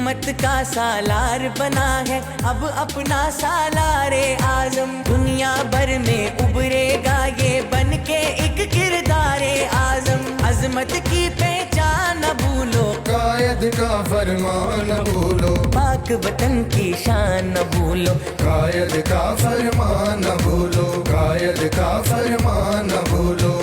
उम्मत का सालार बना है अब अपना सालार आजम। दुनिया भर में उभरेगा ये बन के एक किरदार आजम। अजमत की पहचान न भूलो, कायद का फरमान न भूलो, पाक वतन की शान न भूलो, कायद का फरमान न भूलो, कायद का फरमान न भूलो।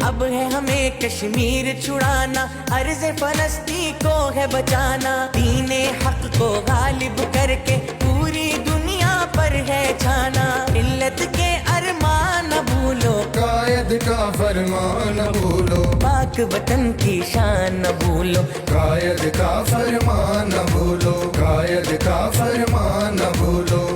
अब है हमें कश्मीर छुड़ाना, अर्ज़ फलस्ती को है बचाना। दीने हक को गालिब करके पूरी दुनिया पर है छाना। मिल्लत के अरमान न भूलो, कायद का फरमान न भूलो, पाक वतन की शान न भूलो, कायद का फरमान न भूलो, कायद का फरमान न भूलो।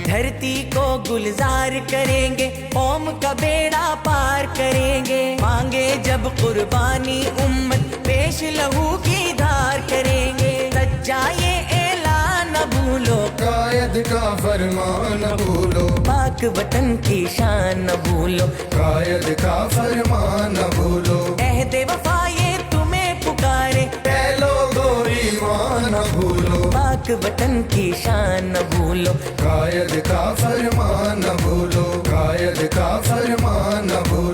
धरती को गुलजार करेंगे, कौम का बेड़ा पार करेंगे। मांगे जब कुर्बानी उम्मत पेश लहू की धार करेंगे। सच्चा ये ऐलान न भूलो, कायद का फरमान न भूलो, पाक वतन की शान न भूलो, कायद का फरमान न भूलो। अहद वफा ये तुम्हें पुकारे, ऐ लोगों ईमान न भूलो, पाक वतन की शान न भूलो, कायद का फरमान न भूलो, कायद का फरमान न भूलो।